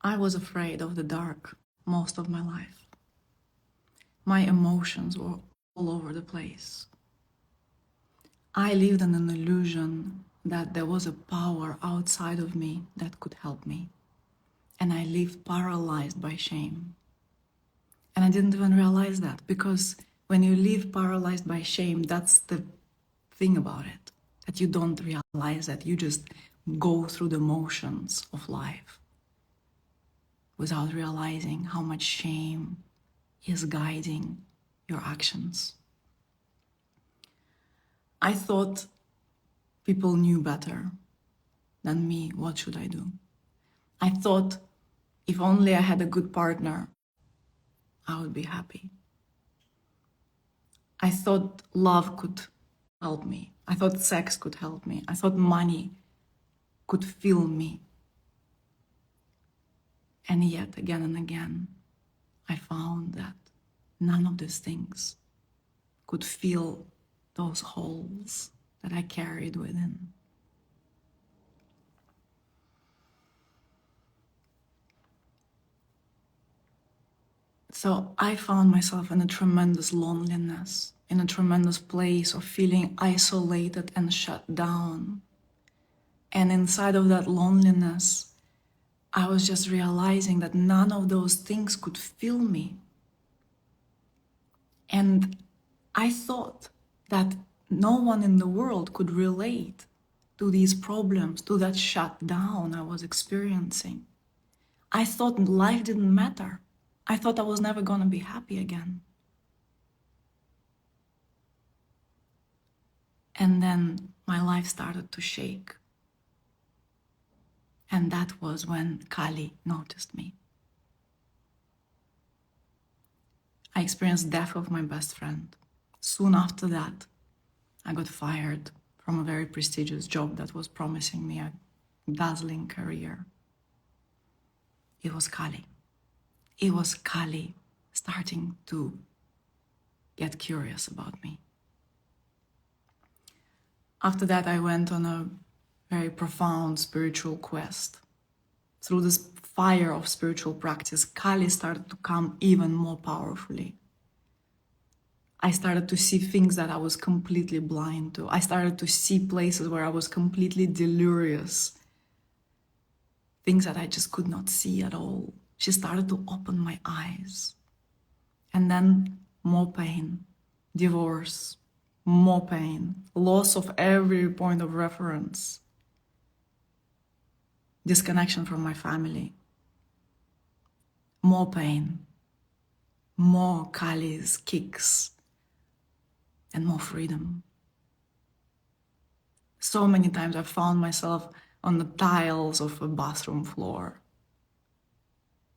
I was afraid of the dark most of my life. My emotions were all over the place. I lived in an illusion that there was a power outside of me that could help me. And I lived paralyzed by shame. And I didn't even realize that, because when you live paralyzed by shame, that's the thing about it, that you don't realize that you just go through the motions of life without realizing how much shame is guiding your actions. I thought people knew better than me. What should I do? I thought if only I had a good partner, I would be happy. I thought love could help me. I thought sex could help me. I thought money could fill me. And yet, again and again, I found that none of these things could fill those holes that I carried within. So I found myself in a tremendous loneliness, in a tremendous place of feeling isolated and shut down. And inside of that loneliness, I was just realizing that none of those things could fill me. And I thought that no one in the world could relate to these problems, to that shutdown I was experiencing. I thought life didn't matter. I thought I was never going to be happy again. And then my life started to shake. And that was when Kali noticed me. I experienced death of my best friend. Soon after that, I got fired from a very prestigious job that was promising me a dazzling career. It was Kali. It was Kali starting to get curious about me. After that, I went on a very profound spiritual quest. Through this fire of spiritual practice, Kali started to come even more powerfully. I started to see things that I was completely blind to. I started to see places where I was completely delirious. Things that I just could not see at all. She started to open my eyes. And then more pain, divorce, more pain, loss of every point of reference, disconnection from my family, more pain, more Kali's kicks, and more freedom. So many times I found myself on the tiles of a bathroom floor.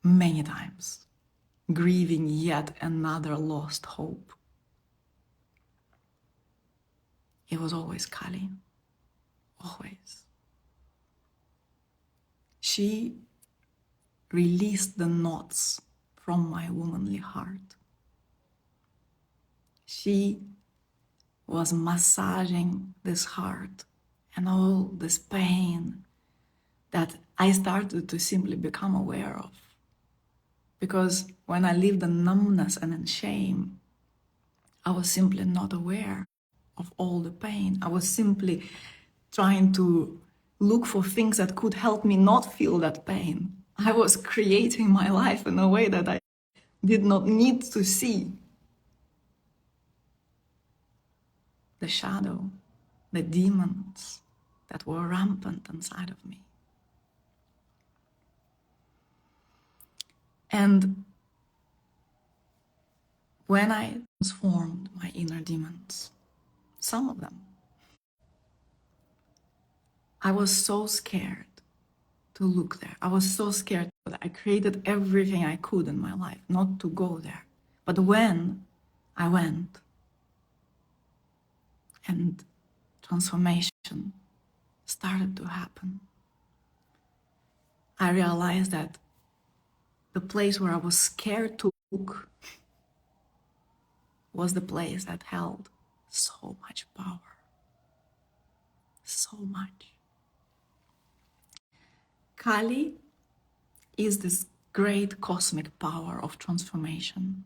Many times, grieving yet another lost hope. It was always Kali, always. She released the knots from my womanly heart. She was massaging this heart and all this pain that I started to simply become aware of. Because when I lived in numbness and in shame, I was simply not aware of all the pain. I was simply trying to look for things that could help me not feel that pain. I was creating my life in a way that I did not need to see the shadow, the demons that were rampant inside of me. And when I transformed my inner demons, some of them, I was so scared to look there. I was so scared that I created everything I could in my life not to go there. But when I went, and transformation started to happen, I realized that the place where I was scared to look was the place that held so much power. So much. Kali is this great cosmic power of transformation.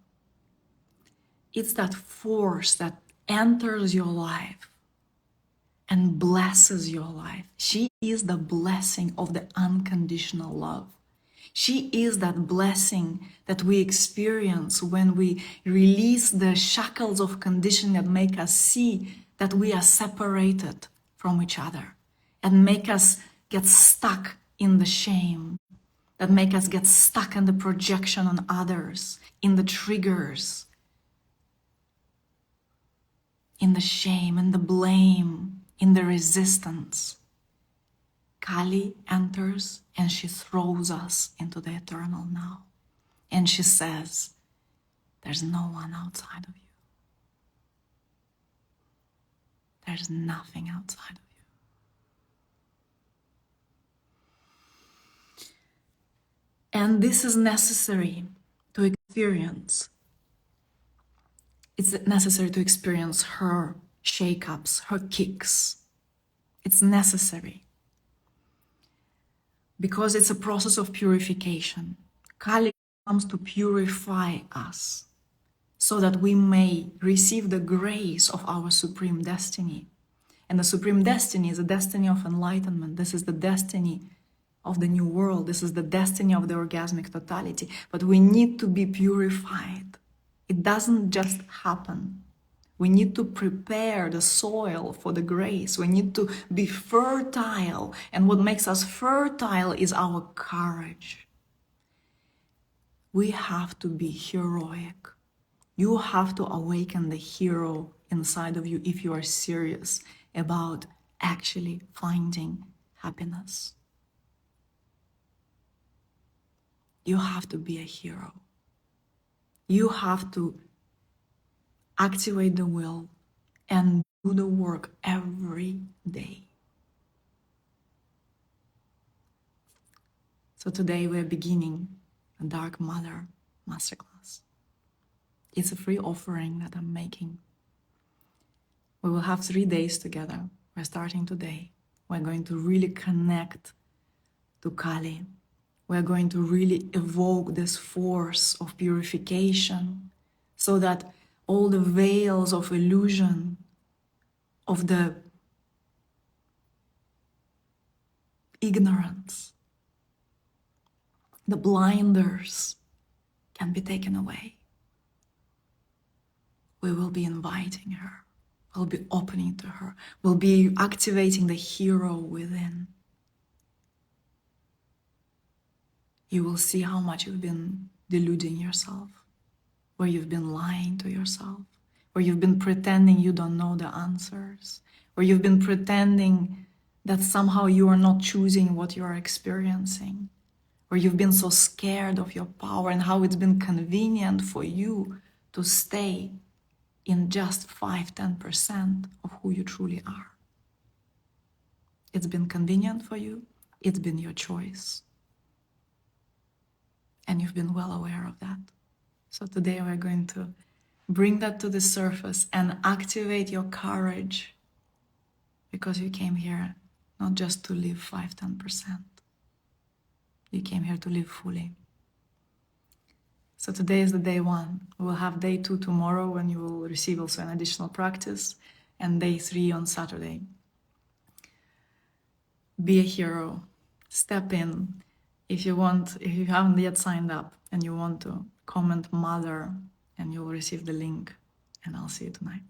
It's that force that enters your life and blesses your life. She is the blessing of the unconditional love. She is that blessing that we experience when we release the shackles of conditioning that make us see that we are separated from each other and make us get stuck in the shame, that make us get stuck in the projection on others, in the triggers, in the shame, in the blame, in the resistance. Kali enters and she throws us into the eternal now. And she says, there's no one outside of you. There's nothing outside of you. And this is necessary to experience. It's necessary to experience her shake-ups, her kicks. It's necessary. Because it's a process of purification. Kali comes to purify us so that we may receive the grace of our supreme destiny. And the supreme destiny is a destiny of enlightenment. This is the destiny of the new world. This is the destiny of the orgasmic totality. But we need to be purified. It doesn't just happen. We need to prepare the soil for the grace. We need to be fertile. And what makes us fertile is our courage. We have to be heroic. You have to awaken the hero inside of you if you are serious about actually finding happiness. You have to be a hero. You have to activate the will and do the work every day. So today we're beginning a Dark Mother Masterclass. It's a free offering that I'm making. We will have 3 days together. We're starting today. We're going to really connect to Kali. We're going to really evoke this force of purification so that all the veils of illusion, of the ignorance, the blinders can be taken away. We will be inviting her. We'll be opening to her. We'll be activating the hero within. You will see how much you've been deluding yourself, where you've been lying to yourself, where you've been pretending you don't know the answers, where you've been pretending that somehow you are not choosing what you are experiencing, where you've been so scared of your power and how it's been convenient for you to stay in just 5–10% of who you truly are. It's been convenient for you. It's been your choice. And you've been well aware of that. So today we're going to bring that to the surface and activate your courage, because you came here not just to live 5–10%. You came here to live fully. So today is the day 1. We'll have day 2 tomorrow, when you will receive also an additional practice, and day 3 on Saturday. Be a hero. Step in. If you haven't yet signed up and you want to, comment mother and you'll receive the link, and I'll see you tonight.